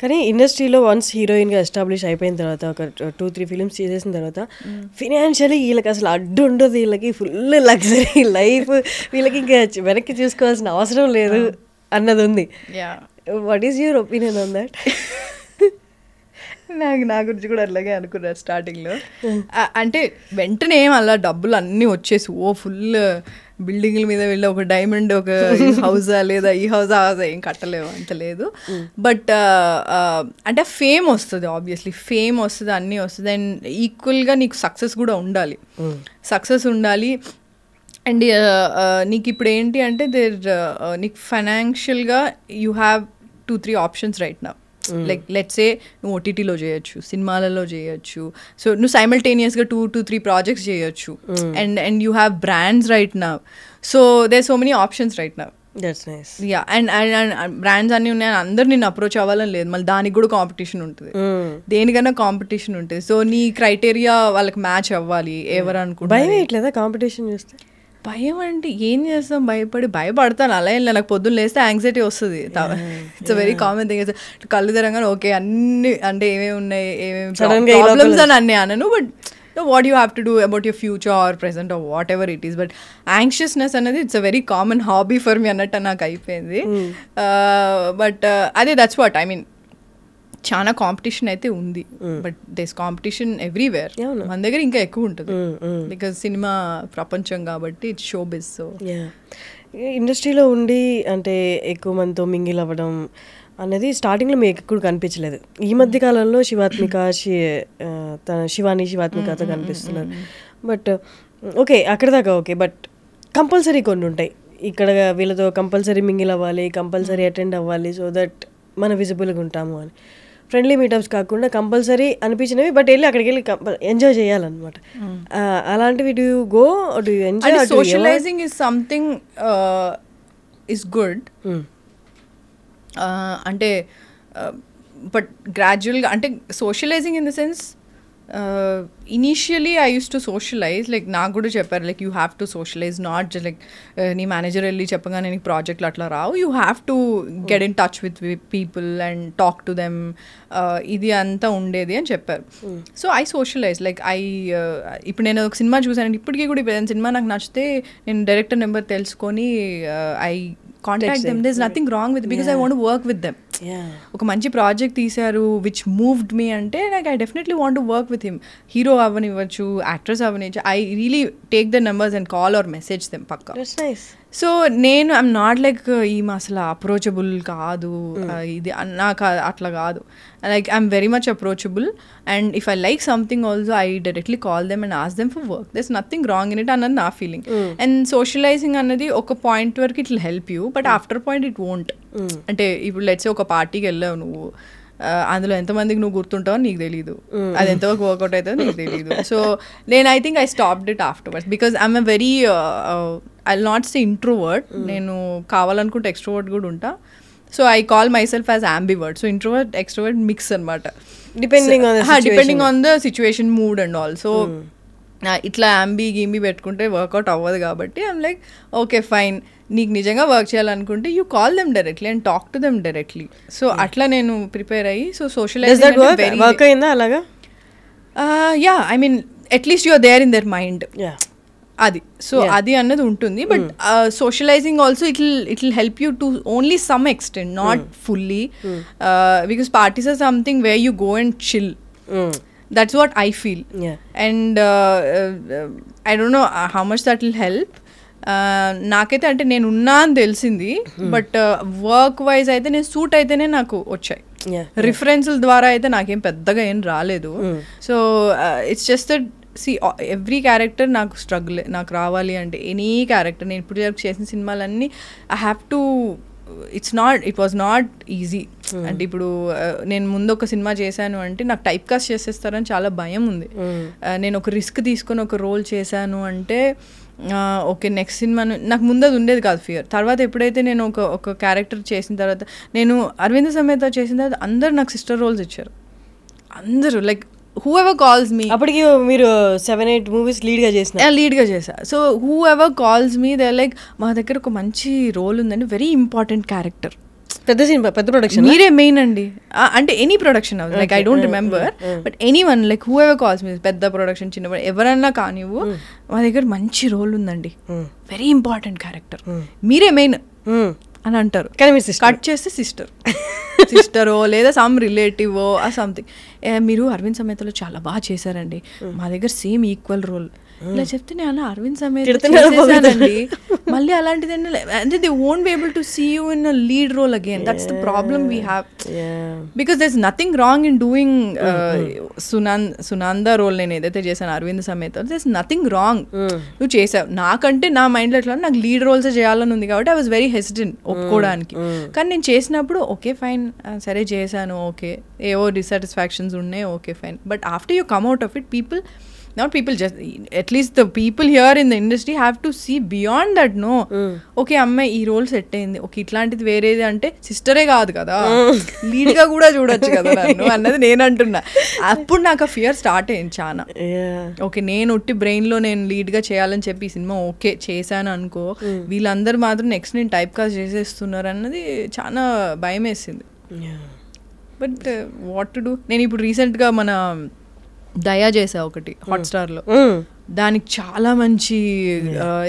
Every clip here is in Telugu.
కానీ ఇండస్ట్రీలో వన్స్ హీరోయిన్గా ఎస్టాబ్లిష్ అయిపోయిన తర్వాత ఒక 2-3 ఫిలిమ్స్ చేసేసిన తర్వాత ఫినాన్షియలీ వీళ్ళకి అసలు అడ్డు ఉండదు, వీళ్ళకి ఫుల్ లగ్జరీ లైఫ్, వీళ్ళకి ఇంకా వెనక్కి చూసుకోవాల్సిన అవసరం లేదు అన్నది ఉంది. What is your opinion on that? నా గురించి కూడా అలాగే అనుకున్నారు స్టార్టింగ్లో. అంటే వెంటనే ఏం అలా డబ్బులు అన్నీ వచ్చేసి ఫుల్ బిల్డింగ్ల మీద వెళ్ళి ఒక డైమండ్ ఒక హౌజా లేదా ఈ హౌజా ఏం కట్టలేవు అంత లేదు. బట్ అంటే ఫేమ్ వస్తుంది, ఆబ్వియస్లీ ఫేమ్ వస్తుంది, అన్నీ వస్తుంది. అండ్ ఈక్వల్గా నీకు సక్సెస్ కూడా ఉండాలి, సక్సెస్ ఉండాలి. అండ్ నీకు ఇప్పుడు ఏంటి అంటే నీకు ఫైనాన్షియల్గా you have 2-3 options right now. Like let's say నువ్వు ఓటీటీలో చేయొచ్చు, సినిమాలలో చేయొచ్చు, సో నువ్వు సైమల్టేనియస్గా 2-3 ప్రాజెక్ట్స్ చేయొచ్చు. And you have brands right now, so there so many options right now. That's nice. Yeah, and brands అన్నీ ఉన్నాయి, అందరు నేను అప్రోచ్ అవ్వాలని లేదు, మళ్ళీ దానికి కూడా కాంపిటీషన్ ఉంటుంది, దేనికన్నా కాంపిటీషన్ ఉంటుంది. సో నీ క్రైటీరియా వాళ్ళకి మ్యాచ్ అవ్వాలి. ఎవరు అనుకుంటా భయం వేయట్లేదా కాంపిటీషన్ చూస్తే? భయం అంటే ఏం చేస్తాం, భయపడతాను. అలా ఏం నాకు పొద్దున్న లేస్తే యాంగ్జైటీ వస్తుంది. It's a very common thing. కళ్ళు తెరంగానే ఓకే అన్ని అంటే ఏమేమి ఉన్నాయి, ఏమేమి ప్రాబ్లమ్స్ అని అన్నీ అనను, but what you have to do about your future or present or whatever it is. But anxiousness అనేది it's a very common hobby for me అన్నట్టు నాకు అయిపోయింది. బట్ అదే that's what I mean. చాలా కాంపిటీషన్ అయితే ఉంది, బట్ దేస్ కాంపిటీషన్ ఎవ్రీవేర్. మన దగ్గర ఇంకా ఎక్కువ ఉంటుంది బికాజ్ సినిమా ప్రపంచం కాబట్టి ఇట్స్ షో బిజ్. సో ఇండస్ట్రీలో ఉండి అంటే ఎక్కువ మందితో మింగిల్ అవ్వడం అనేది స్టార్టింగ్లో మీకు ఎక్కువ కనిపించలేదు. ఈ మధ్య కాలంలో శివాత్మికతో కనిపిస్తున్నారు. బట్ ఓకే అక్కడ దాకా ఓకే, బట్ కంపల్సరీ కొన్ని ఉంటాయి. ఇక్కడ వీళ్ళతో కంపల్సరీ మింగిల్ అవ్వాలి, కంపల్సరీ అటెండ్ అవ్వాలి, సో దట్ మన విజిబుల్గా ఉంటాము అని. ఫ్రెండ్లీ మీటప్స్ కాకుండా కంపల్సరీ అనిపించినవి, బట్ వెళ్ళి అక్కడికి వెళ్ళి ఎంజాయ్ చేయాలన్నమాట. అలాంటివి do you go, do you enjoy? Socialising is something is good. అంటే బట్ గ్రాడ్యువల్గా అంటే socialising in the sense initially I use to socialise. Like నాకు కూడా చెప్పారు like you have to socialise, not just like నీ మేనేజర్ వెళ్ళి చెప్పగానే నీకు ప్రాజెక్ట్లు అట్లా రావు. You have to get in touch with people and talk to them. ఇది అంతా ఉండేది అని చెప్పారు. సో ఐ సోషలైజ్ లైక్ ఇప్పుడు నేను ఒక సినిమా చూసాను, ఇప్పటికీ కూడా ఇప్పుడు సినిమా నాకు నచ్చితే నేను డైరెక్టర్ నెంబర్ తెలుసుకొని I contact them. There is nothing wrong with because I want to work with them. ఒక మంచి ప్రాజెక్ట్ తీశారు విచ్ మూవ్డ్ మీ అంటే like I definitely want to work with him. Hero అవ్వనివ్వచ్చు, యాక్ట్రెస్ అవ్వనివ్వచ్చు, I really take the numbers and call or message them పక్కా. సో నేను ఐఎమ్ నాట్ లైక్ ఈమె అసలు అప్రోచబుల్ కాదు, ఇది నాకు అట్లా కాదు. Like I'm very much approachable and if I like something also I directly call them and ask them for work. There is nothing wrong in it అన్నది నా ఫీలింగ్. అండ్ సోషలైజింగ్ అన్నది ఒక పాయింట్ వరకు it will help you, but after point it won't. అంటే ఇప్పుడు లెట్స్ ఒక పార్టీకి వెళ్ళావు నువ్వు, అందులో ఎంతమందికి నువ్వు గుర్తుంటావో నీకు తెలీదు, అది ఎంతవరకు వర్కౌట్ అవుతుందో నీకు తెలీదు. సో నేను I think I stopped it afterwards because I'm a very I will not say introvert. నేను కావాలనుకుంటే ఎక్స్ట్రోవర్ట్ కూడా ఉంటా. So I call myself as ambivert. So introvert extrovert mix అనమాట, depending on the situation, mood and all. So ఇట్లా గింబి పెట్టుకుంటే వర్కౌట్ అవ్వదు కాబట్టి ఐఎమ్ లైక్ ఓకే ఫైన్, నీకు నిజంగా వర్క్ చేయాలనుకుంటే you call them directly and talk to them directly. So అట్లా నేను ప్రిపేర్ అయ్యి సో సోషలైజింగ్ వర్క్ అయిందా అలాగా? Yeah, I mean at least you are there in their mind. అది సో అది అన్నది ఉంటుంది. But socialising also it will help you to only some extent, not fully, because parties are something where you go and chill. That's what I feel. And I don't know how much that will help. నాకైతే అంటే నేను ఉన్నా అని తెలిసింది, బట్ వర్క్ వైజ్ అయితే నేను సూట్ అయితేనే నాకు వచ్చాయి. రిఫరెన్స్ల ద్వారా అయితే నాకేం పెద్దగా ఏం రాలేదు. So it's just that see every character నాకు స్ట్రగుల్, నాకు రావాలి అంటే ఎనీ క్యారెక్టర్ నేను ఇప్పుడు చేసిన సినిమాలన్నీ I have to it was not easy. అంటే ఇప్పుడు నేను ముందు ఒక సినిమా చేశాను అంటే నాకు టైప్ కాస్ట్ చేసేస్తారని చాలా భయం ఉంది. నేను ఒక రిస్క్ తీసుకొని ఒక రోల్ చేశాను అంటే ఓకే నెక్స్ట్ సినిమా నాకు ముందు అది ఉండేది కాదు ఫియర్. తర్వాత ఎప్పుడైతే నేను ఒక క్యారెక్టర్ చేసిన తర్వాత, నేను అరవింద సమేత చేసిన తర్వాత అందరు నాకు సిస్టర్ రోల్స్ ఇచ్చారు. అందరూ లైక్ whoever calls me, అప్పటికి మీరు 7-8 మూవీస్ లీడ్గా చేశా. So whoever calls me they're like మా దగ్గర ఒక మంచి రోల్ ఉందండి, వెరీ ఇంపార్టెంట్ క్యారెక్టర్, పెద్ద సినిమా, పెద్ద ప్రొడక్షన్ మీరే మెయిన్ అండి. అంటే any production house, like I don't remember, but anyone, like whoever calls me, పెద్ద ప్రొడక్షన్ చిన్న ఎవరన్నా కానివ్వు, మా దగ్గర మంచి రోల్ ఉందండి, వెరీ ఇంపార్టెంట్ క్యారెక్టర్, మీరే మెయిన్ అని అంటారు. కానీ మీరు కట్ చేస్తే సిస్టరో లేదా సమ్ రిలేటివో ఆ సంథింగ్, మీరు అరవింద్ సమేతలో చాలా బాగా చేశారండి, మా దగ్గర సేమ్ ఈక్వల్ రోల్ ఇలా చెప్తే నేను అలా అరవింద్ సమేత చేశానండి, మళ్ళీ అలాంటిది అంటే they won't be able to see you in a lead role again. That's the problem we have, because there is nothing wrong in doing Sunanda role నేను ఏదైతే చేశాను అరవింద్ సమేత, దర్ ఇస్ నథింగ్ రాంగ్, నువ్వు చేసావు. నాకంటే నా మైండ్లో ఎట్లా నాకు లీడ్ రోల్స్ చేయాలని ఉంది కాబట్టి ఐ వాజ్ వెరీ హెసిటెంట్ ఒప్పుకోవడానికి. కానీ నేను చేసినప్పుడు ఓకే ఫైన్, సరే చేశాను, ఓకే ఏవో డిసాటిస్ఫాక్షన్స్ ఉన్నాయి, okay fine. But after you come out of it, not people, just at least the people here in the industry have to see beyond that. No, okay అమ్మాయి ఈ రోల్ సెట్ అయింది, ఓకే ఇట్లాంటిది వేరేది అంటే సిస్టరే కాదు కదా, లీడ్ గా కూడా చూడొచ్చు కదా నన్ను అన్నది నేను అంటున్నా. అప్పుడు నాకు ఆ ఫియర్ స్టార్ట్ అయింది చాలా. ఓకే నేను ఉట్టి బ్రెయిన్ లో నేను లీడ్ గా చేయాలని చెప్పి ఈ సినిమా ఓకే చేశాను అనుకో, వీళ్ళందరూ మాత్రం నెక్స్ట్ నేను టైప్ కాస్ట్ చేసేస్తున్నారు అన్నది చాలా భయం వేసింది. But what to do. నేను ఇప్పుడు రీసెంట్ గా మన దయా చేసా ఒకటి హాట్స్టార్లో, దానికి చాలా మంచి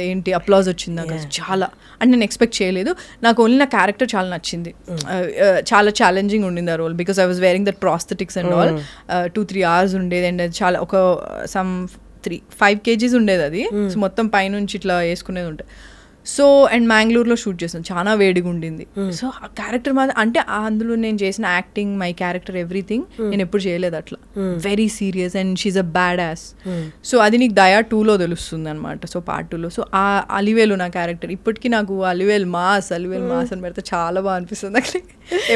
ఏంటి అప్లాజ్ వచ్చింది నాకు, చాలా అంటే నేను ఎక్స్పెక్ట్ చేయలేదు. నాకు ఓన్లీ నా క్యారెక్టర్ చాలా నచ్చింది, చాలా ఛాలెంజింగ్ ఉండింది ఆ role, because I was wearing that prosthetics and all. 2-3 hours ఉండేది, అండ్ చాలా ఒక సమ్ 5 kgs ఉండేది అది, సో మొత్తం పైనుంచి ఇట్లా వేసుకునేది ఉంటుంది. సో అండ్ మ్యాంగ్లూర్లో షూట్ చేసాను, చాలా వేడిగా ఉండింది. సో ఆ క్యారెక్టర్ మాత్రం అంటే అందులో నేను చేసిన యాక్టింగ్, మై క్యారెక్టర్, ఎవ్రీథింగ్ నేను ఎప్పుడు చేయలేదు అట్లా, very serious and she a bad ass. So అది నీకు దయా 2లో తెలుస్తుంది అనమాట, సో పార్ట్ 2లో. సో ఆ అలివేలు నా క్యారెక్టర్, ఇప్పటికీ నాకు అలివేల్ మాస్ అని పెడితే చాలా బాగా అనిపిస్తుంది. అట్లా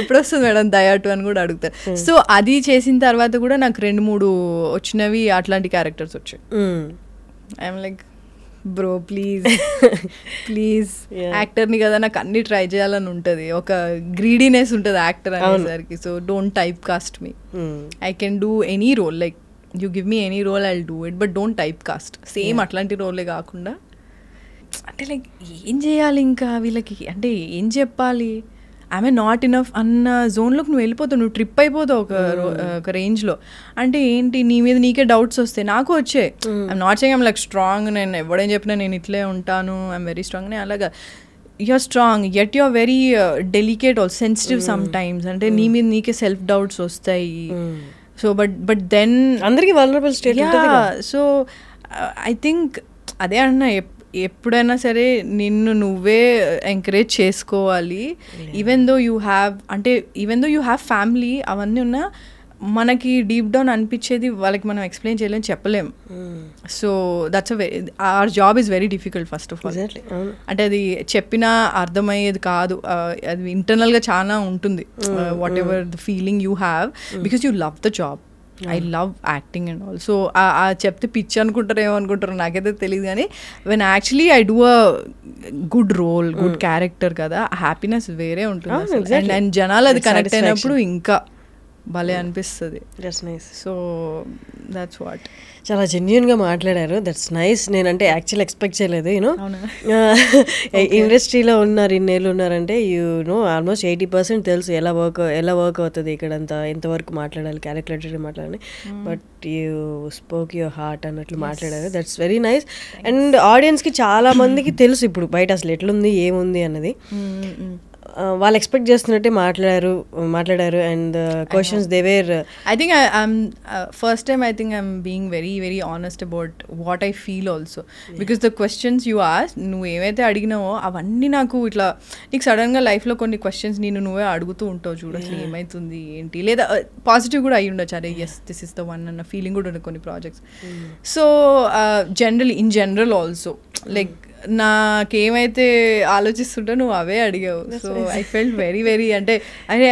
ఎప్పుడు వస్తుంది మేడం దయా 2 అని కూడా అడుగుతారు. సో అది చేసిన తర్వాత కూడా నాకు 2-3 వచ్చినవి అట్లాంటి క్యారెక్టర్స్ వచ్చాయి. ఐఎమ్ లైక్ బ్రో ప్లీజ్ యాక్టర్ని కదా, నాకు అన్ని ట్రై చేయాలని ఉంటుంది, ఒక గ్రీడీనెస్ ఉంటుంది యాక్టర్ అనేసరికి. So don't type cast me, I can do any role, like you give me any role I will do it, but don't type cast. Same అట్లాంటి రోలే కాకుండా అంటే లైక్ ఏం చేయాలి ఇంకా వీళ్ళకి, అంటే ఏం చెప్పాలి, ఐఎమ్ నాట్ ఇనఫ్ అన్న జోన్లోకి నువ్వు వెళ్ళిపోతావు, నువ్వు ట్రిప్ అయిపోతావు ఒక రేంజ్లో. అంటే ఏంటి నీ మీద నీకే డౌట్స్ వస్తాయి, నాకు వచ్చాయి. I'm not saying I'm like strong, నేను ఎవడేం చెప్పినా నేను ఇట్లే ఉంటాను, ఐఎమ్ వెరీ స్ట్రాంగ్ అని అలాగా. You're strong yet you're very delicate also, sensitive sometimes, అంటే నీ మీద నీకే సెల్ఫ్ డౌట్స్ వస్తాయి. సో బట్ దెన్ అందరికీ vulnerable state. So I think అదే అన్నా, ఎప్పుడైనా సరే నిన్ను నువ్వే ఎంకరేజ్ చేసుకోవాలి. Even though you have family అవన్నీ ఉన్నా, మనకి డీప్ డౌన్ అనిపించేది వాళ్ళకి మనం ఎక్స్ప్లెయిన్ చేయలేం, చెప్పలేం. So that's our job is very difficult first of all. అంటే అది చెప్పినా అర్థమయ్యేది కాదు, అది ఇంటర్నల్గా చాలా ఉంటుంది, whatever the feeling you have, because you love the job. I love acting and all. So చెప్తే పిచ్చి అనుకుంటారు, ఏమనుకుంటారు నాకైతే తెలియదు, కానీ when actually I do a good role, good character కదా, హ్యాపీనెస్ వేరే ఉంటుంది. అండ్ జనాలు అది కనెక్ట్ అయినప్పుడు ఇంకా భలే అనిపిస్తుంది. So that's what. చాలా జెన్యూన్గా మాట్లాడారు, దట్స్ నైస్. నేనంటే యాక్చువల్ ఎక్స్పెక్ట్ చేయలేదు. యూనో ఇండస్ట్రీలో ఉన్నారు, ఇన్నేళ్ళు ఉన్నారంటే ఆల్మోస్ట్ 80% తెలుసు ఎలా వర్క్ అవుతుంది ఇక్కడంతా, ఎంతవరకు మాట్లాడాలి, క్యాలిక్యులేటెడ్ మాట్లాడాలి. But you spoke your heart అన్నట్లు మాట్లాడారు, దట్స్ వెరీ నైస్. అండ్ ఆడియన్స్కి చాలా మందికి తెలుసు ఇప్పుడు బయట అసలు ఎట్లుంది ఏముంది అన్నది, వాళ్ళు ఎక్స్పెక్ట్ చేస్తున్నట్టే మాట్లాడారు. And questions they were, I think first time I think I'm being very very honest about what I feel also, because the questions you ask, నువ్వు ఏవైతే అడిగినావో అవన్నీ నాకు ఇట్లా, నీకు సడన్గా లైఫ్లో కొన్ని క్వశ్చన్స్ నువ్వే అడుగుతూ ఉంటావు చూడు, అసలు ఏమవుతుంది ఏంటి, లేదా పాజిటివ్ కూడా అయ్యి ఉండొచ్చు, అరే yes this is the one అన్న ఫీలింగ్ కూడా ఉండదు కొన్ని projects. So in general also like నాకేమైతే ఆలోచిస్తుంటా నువ్వు అవే అడిగావు. So I felt very very, అంటే అరే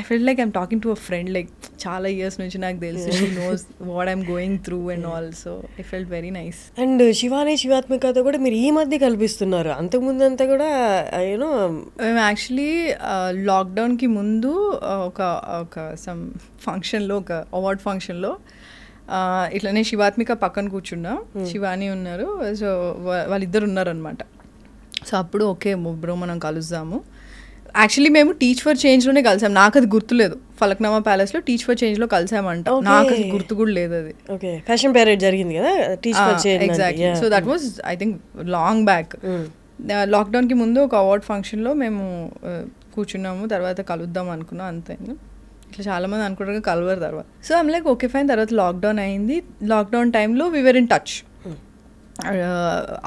I felt like I'm talking to a friend, like చాలా ఇయర్స్ నుంచి నాకు తెలుసు, she knows what I'm going through and all. So I felt very nice. And శివాత్మికతో కూడా మీరు ఈ మధ్య కల్పిస్తున్నారు, అంతకుముందు అంతా కూడా యూనో మేము యాక్చువల్లీ లాక్డౌన్కి ముందు ఒక సమ్ ఫంక్షన్లో, ఒక అవార్డ్ ఫంక్షన్లో ఇట్లనే శివాత్మిక పక్కన కూర్చున్నా, శివాని ఉన్నారు, సో వాళ్ళిద్దరు ఉన్నారనమాట. సో అప్పుడు ఓకే బ్రో మనం కలుద్దాము, యాక్చువల్లీ మేము టీచ్ ఫర్ చేంజ్లోనే కలిసాం. నాకు అది గుర్తులేదు. ఫలక్నామా ప్యాలెస్లో టీచ్ ఫర్ చేంజ్లో కలిసామంట. నాకు అది గుర్తు కూడా లేదు. అది ఓకే ఫ్యాషన్ పరేడ్ జరిగింది కదా Teach for Change. Exactly. So that was I think long back. లాక్డౌన్కి ముందు ఒక అవార్డ్ ఫంక్షన్లో మేము కూర్చున్నాము. తర్వాత కలుద్దాం అనుకున్నాం అంతే. ఇట్లా చాలామంది అనుకుంటారు కలవరు తర్వాత. So I'm like okay fine. తర్వాత లాక్డౌన్ అయింది. లాక్డౌన్ టైంలో వీ వర్ ఇన్ టచ్.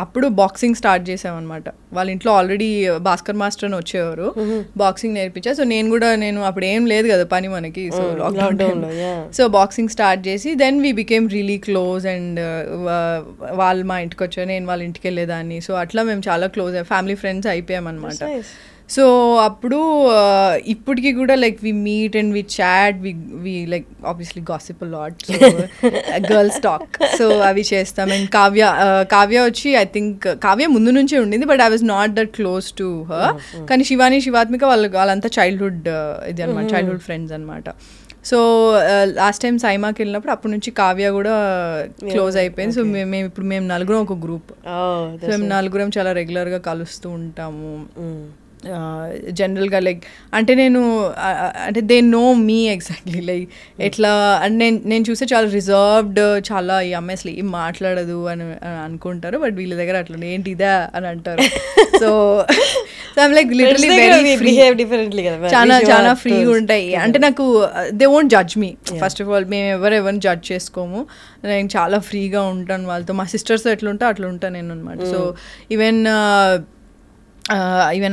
అప్పుడు బాక్సింగ్ స్టార్ట్ చేసామన్నమాట. వాళ్ళ ఇంట్లో ఆల్రెడీ భాస్కర్ మాస్టర్ అని వచ్చేవారు, బాక్సింగ్ నేర్పించా. సో నేను అప్పుడు ఏం లేదు కదా పని మనకి. So lockdown so boxing start చేసి then we became really close. And వాళ్ళు మా ఇంటికి వచ్చారు, నేను వాళ్ళ ఇంటికి వెళ్ళేదాన్ని. సో అట్లా మేము చాలా క్లోజ్ ఫ్యామిలీ ఫ్రెండ్స్ అయిపోయామన్నమాట. సో అప్పుడు ఇప్పటికి కూడా like we meet and we chat, we like obviously gossip lot, girls talk. So అవి చేస్తాం. అండ్ కావ్య వచ్చి ఐ థింక్ కావ్య ముందు నుంచే ఉండింది, but I was not that close to her. కానీ శివాత్మిక వాళ్ళంతా చైల్డ్హుడ్ ఇది అనమాట, చైల్డ్హుడ్ ఫ్రెండ్స్ అనమాట. సో లాస్ట్ టైం సైమాకి వెళ్ళినప్పుడు అప్పటి నుంచి కావ్య కూడా క్లోజ్ అయిపోయింది. సో మేము నలుగురం ఒక గ్రూప్. సో మేము నలుగురం చాలా రెగ్యులర్గా కలుస్తూ ఉంటాము. జనరల్గా లైక్ అంటే అంటే they know me exactly like ఎట్లా అంటే నేను చూస్తే చాలా రిజర్వ్డ్, చాలా ఈ అమ్మాయి అసలు ఏం మాట్లాడదు అని అనుకుంటారు. బట్ వీళ్ళ దగ్గర అట్లా ఏంటి ఇదా అని అంటారు. So I'm like literally very free, చాలా ఫ్రీగా ఉంటాయి. అంటే నాకు they won't judge me. First of all మేము ఎవరిని జడ్జ్ చేసుకోము. నేను చాలా ఫ్రీగా ఉంటాను వాళ్ళతో. మా సిస్టర్స్ ఎట్లా ఉంటా అట్లా ఉంటాను నేను అనమాట. సో ఈవెన్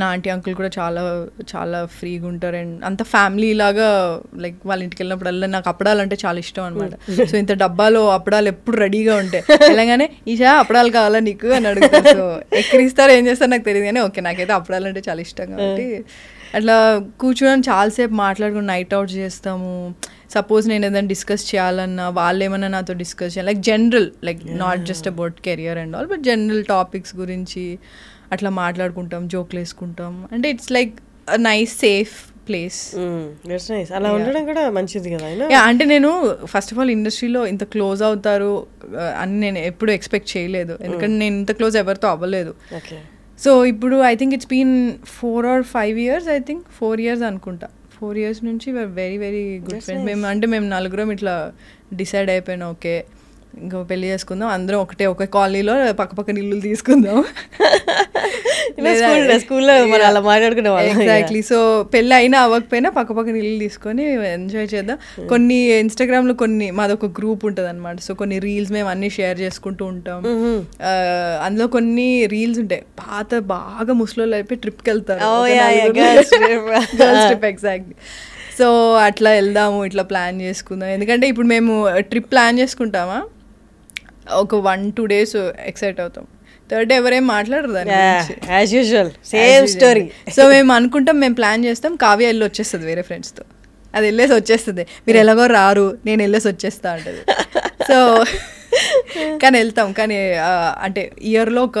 ఆంటీ అంకుల్ కూడా చాలా చాలా ఫ్రీగా ఉంటారు. అండ్ అంత ఫ్యామిలీ లాగా లైక్ వాళ్ళ ఇంటికి వెళ్ళినప్పుడల్లా నాకు అప్పడాలు అంటే చాలా ఇష్టం అనమాట. సో ఇంత డబ్బాలో అప్పడాలు ఎప్పుడు రెడీగా ఉంటాయి. వెళ్ళగానే ఈషా అప్పడాలు కావాలా నీకు అని అడుగుతారు. సో ఎక్కడిస్తారు ఏం చేస్తారు నాకు తెలియదు, కానీ ఓకే నాకైతే అప్పడాలు అంటే చాలా ఇష్టం. కాబట్టి అట్లా కూర్చొని చాలాసేపు మాట్లాడుకుని నైట్ అవుట్ చేస్తాము. సపోజ్ నేను ఏదైనా డిస్కస్ చేయాలన్నా వాళ్ళు ఏమన్నా నాతో డిస్కస్ చేయాలి, like general, like not just about career and all, but general topics గురించి అట్లా మాట్లాడుకుంటాం, జోక్లు వేసుకుంటాం. అంటే it's like nice safe place. అలా ఉండడం కూడా మంచిది కదా. అంటే నేను ఫస్ట్ ఆఫ్ ఆల్ ఇండస్ట్రీలో ఇంత క్లోజ్ అవుతారు అని నేను ఎప్పుడు ఎక్స్పెక్ట్ చేయలేదు, ఎందుకంటే నేను ఇంత క్లోజ్ ఎవరితో అవ్వలేదు. సో ఇప్పుడు I think it's been 4 or 5 years, I think 4 years అనుకుంటా. 4 years నుంచి వెరీ వెరీ గుడ్ ఫ్రెండ్స్. మేము నలుగురం ఇట్లా డిసైడ్ అయిపోయినా ఓకే ఇంకా పెళ్లి చేసుకుందాం, అందరం ఒక కాలనీలో పక్కపక్కన ఇల్లు తీసుకుందాం. ఎగ్జాక్ట్లీ. సో పెళ్ళి అయినా అవ్వకపోయినా పక్కపక్కన ఇల్లు తీసుకొని ఎంజాయ్ చేద్దాం. కొన్ని ఇన్స్టాగ్రామ్ లో మాదొక గ్రూప్ ఉంటుంది అనమాట. సో కొన్ని రీల్స్ మేము అన్ని షేర్ చేసుకుంటూ ఉంటాం. అందులో కొన్ని రీల్స్ ఉంటాయి బాగా ముసలోళ్ళు అయిపోయి ట్రిప్కి వెళ్తారు, గర్ల్స్ ట్రిప్. ఎగ్జాక్ట్లీ. సో అట్లా వెళ్దాము, ఇట్లా ప్లాన్ చేసుకుందాం. ఎందుకంటే ఇప్పుడు మేము ట్రిప్ ప్లాన్ చేసుకుంటామా, ఒక 1-2 days ఎక్సైట్ అవుతాం, థర్డ్ డే ఎవరేం మాట్లాడరు దాని గురించి. సో మేము అనుకుంటాం, మేము ప్లాన్ చేస్తాం, కావ్య వెళ్ళి వచ్చేస్తుంది వేరే ఫ్రెండ్స్తో. అది వెళ్ళేసి వచ్చేస్తుంది, మీరు ఎలాగో రారు నేను వెళ్ళేసి వచ్చేస్తా అంటది. సో కానీ వెళ్తాం, కానీ అంటే ఇయర్లో ఒక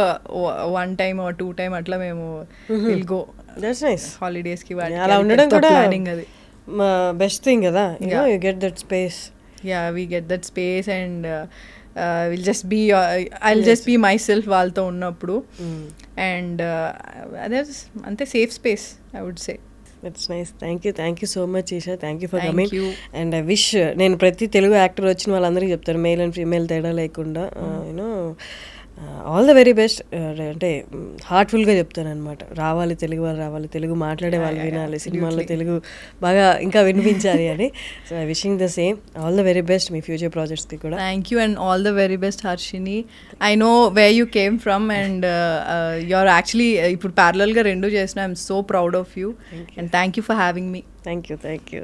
1 time or 2 time అట్లా మేము విల్ గో హాలిడేస్కి. అలా ఉండడం కూడా ప్లానింగ్, అది బెస్ట్ థింగ్ కదా. You get that space. Yeah we get that space and I'll just be myself వాళ్ళతో ఉన్నప్పుడు. అండ్ అదే అంతే safe space I would say. That's nice. Thank you so much Isha. Thank you for coming. And I wish, నేను ప్రతి తెలుగు యాక్టర్ వచ్చిన వాళ్ళందరికీ చెప్తాను, మేల్ అండ్ ఫీమేల్ తేడా లేకుండా you know all the very best. అంటే హార్ట్ఫుల్గా చెప్తాను అనమాట. రావాలి తెలుగు వాళ్ళు, రావాలి తెలుగు మాట్లాడే వాళ్ళు వినాలి, సినిమాల్లో తెలుగు బాగా ఇంకా వినిపించాలి అని. So I wishing the same. All the very best మీ ఫ్యూచర్ ప్రాజెక్ట్స్కి కూడా. Thank you and all the very best Harshini. I know where you came from and you're actually ఇప్పుడు ప్యారలల్గా 2 చేసిన. I'm so proud of you and thank you for having me. Thank you.